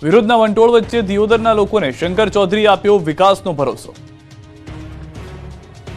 વિરોધના વંટોળ વચ્ચે દિયોદરના લોકોને શંકર ચૌધરીએ આપ્યો વિકાસનો ભરોસો।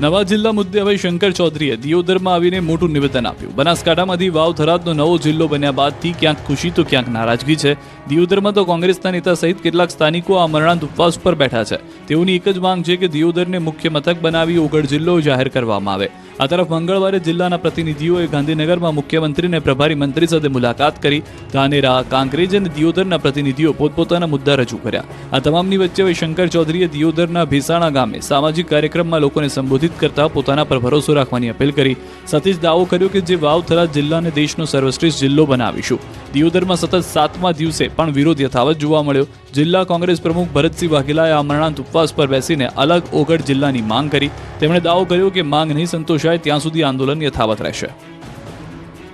નવા જિલ્લા મુદ્દે હવે શંકર ચૌધરીએ દિયોદરમાં આવીને મોટું નિવેદન આપ્યું। બનાસકાંઠામાંથી વાવ થરાદનો નવો જિલ્લો બન્યા બાદથી ક્યાંક ખુશી તો ક્યાંક નારાજગી છે। દિયોદરમાં તો કોંગ્રેસના નેતા સહિત કેટલાક સ્થાનિકો આ અમરણાંત ઉપવાસ પર બેઠા છે। તેઓની એક જ માંગ છે કે દિયોદરને મુખ્ય મથક બનાવી ઓગળ જિલ્લો જાહેર કરવામાં આવે। આ તરફ મંગળવારે જિલ્લાના પ્રતિનિધિઓએ ગાંધીનગરમાં મુખ્યમંત્રી અને પ્રભારી મંત્રી સાથે મુલાકાત કરી। ધાનેરા, કાંકરેજ અને દિયોદરના પ્રતિનિધિઓ પોતપોતાના મુદ્દા રજૂ કર્યા। આ તમામની વચ્ચે હવે શંકર ચૌધરીએ દિયોદરના ભીસાણા ગામે સામાજિક કાર્યક્રમમાં લોકોને સંબોધિત કરતા પોતાના પર ભરોસો રાખવાની અપીલ કરી। સાથે જ દાવો કર્યો કે જે વાવ થરાદ જિલ્લાને દેશનો સર્વશ્રેષ્ઠ જિલ્લો બનાવીશું। દિયોદરમાં સતત 7મા દિવસે પણ વિરોધ યથાવત જોવા મળ્યો। જિલ્લા કોંગ્રેસ પ્રમુખ ભરતસિંહ વાઘેલાએ અમરણાંત ઉપવાસ પર બેસીને અલગ ઓગળ જિલ્લાની માંગ કરી। તેમણે દાવો કર્યો કે માંગ નહીં સંતોષાય ત્યાં સુધી આંદોલન યથાવત રહેશે।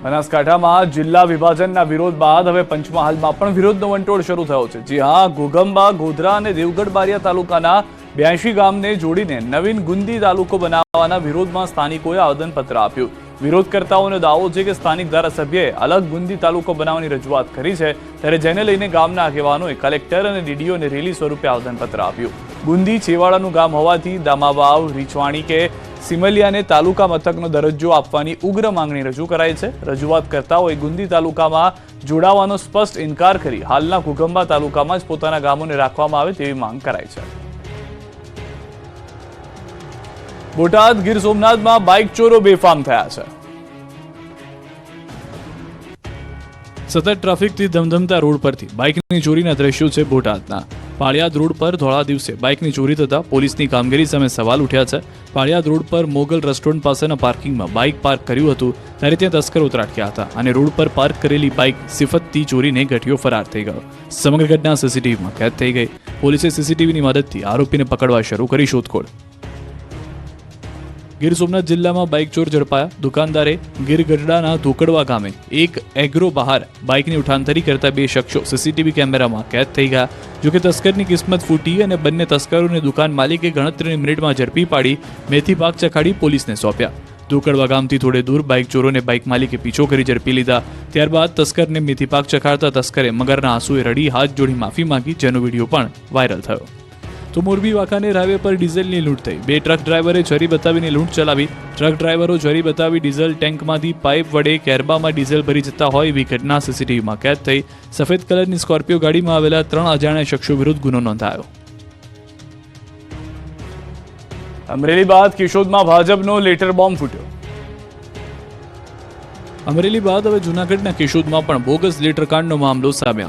બનાસકાંઠામાં જિલ્લા વિભાજનના વિરોધ બાદ હવે પંચમહાલમાં પણ વિરોધનો વંટોળ શરૂ થયો છે। જી હા, ઘોઘંબા, ગોધરા અને દેવગઢ બારિયા તાલુકાના 82 ગામને જોડીને નવીન ગુંદી તાલુકો બનાવવાના વિરોધમાં સ્થાનિકોએ આવેદનપત્ર આપ્યું। વિરોધકર્તાઓનો દાવો છે કે સ્થાનિક ધારાસભ્યએ અલગ ગુંદી તાલુકો બનાવવાની રજૂઆત કરી છે, ત્યારે જેને લઈને ગામના આગેવાનોએ કલેક્ટર અને ડીડીઓને રેલી સ્વરૂપે આવેદનપત્ર આપ્યું। ગુંદી છેવાડાનું ગામ હોવાથી દામાવાવ, રીછવાણી કે સિમલિયાને તાલુકા મથકનો દરજ્જો આપવાની ઉગ્ર માંગણી રજૂ કરાઈ છે। રજૂઆતકર્તાઓએ ગુંદી તાલુકામાં જોડાવાનો સ્પષ્ટ ઇનકાર કરી હાલના ઘોઘંબા તાલુકામાં જ પોતાના ગામોને રાખવામાં આવે તેવી માંગ કરાઈ છે। બોટાદ, ગીર સોમનાથમાં બાઇક ચોરો બેફામ થયા છે। સતત ટ્રાફિકથી ધમધમતા રોડ પરથી બાઇકની ચોરીના દ્રશ્યો છે બોટાદના। પાળિયાદ રોડ પર ધોળા દિવસે બાઇકની ચોરી થતા પોલીસની કામગીરી સામે સવાલ ઉઠ્યા છે। પાળિયાદ રોડ પર મોગલ રેસ્ટોરન્ટ પાસેના પાર્કિંગમાં બાઇક પાર્ક કર્યું હતું ત્યારે ત્યાં તસ્કરો ત્રાટક્યા હતા અને રોડ પર પાર્ક કરેલી બાઇક સિફતથી ચોરીને ગઠિયો ફરાર થઈ ગયો। સમગ્ર ઘટના સીસીટીવીમાં કેદ થઈ ગઈ। પોલીસે સીસીટીવીની મદદથી આરોપીને પકડવા શરૂ કરી શોધખોળ। ગીર સોમનાથ જિલ્લામાં બાઇક ચોર ઝડપાયા। દુકાનદારે ગીર ગઢડાના ધોકડવા ગામે એક એગ્રો બહાર બાઇકની ઉઠાંતરી કરતા 2 શખ્સો સીસીટીવી કેમેરામાં કેદ થઈ ગયા। જોકે તસ્કરની કિસ્મત ફૂટી અને બંને તસ્કરોને દુકાન માલિકે ગણતરીની મિનિટમાં ઝડપી પાડી મેથી પાક ચખાડી પોલીસને સોંપ્યા। ધોકડવા ગામથી થોડે દૂર બાઇક ચોરોને બાઇક માલિકે પીછો કરી ઝડપી લીધા। ત્યારબાદ તસ્કરને મેથી પાક ચખાડતા તસ્કરે મગરના આંસુએ રડી હાથ જોડી માફી માંગી, જેનો વિડીયો પણ વાયરલ થયો। તો મોરબી વાંકાનેર હાઈવે પર ડીઝલની લૂંટ થઈ। 2 ટ્રક ડ્રાઈવરે છરી બતાવીને લૂંટ ચલાવી। ટ્રક ડ્રાઈવરો છરી બતાવી ડીઝલ ટેન્કમાંથી પાઇપ વડે કેરબામાં ડીઝલ ભરી જતા હોય એવી ઘટના સીસીટીવીમાં કેદ થઈ। સફેદ કલરની સ્કોર્પિયો ગાડીમાં આવેલા 3 અજાણ્યા શખ્સો વિરુદ્ધ ગુનો નોંધાયો। અમરેલી બાદ કેશોદમાં ભાજપનો લેટર બોમ્બ ફૂટ્યો। અમરેલી બાદ હવે જૂનાગઢના કેશોદમાં પણ બોગસ લેટર કાંડનો મામલો સામે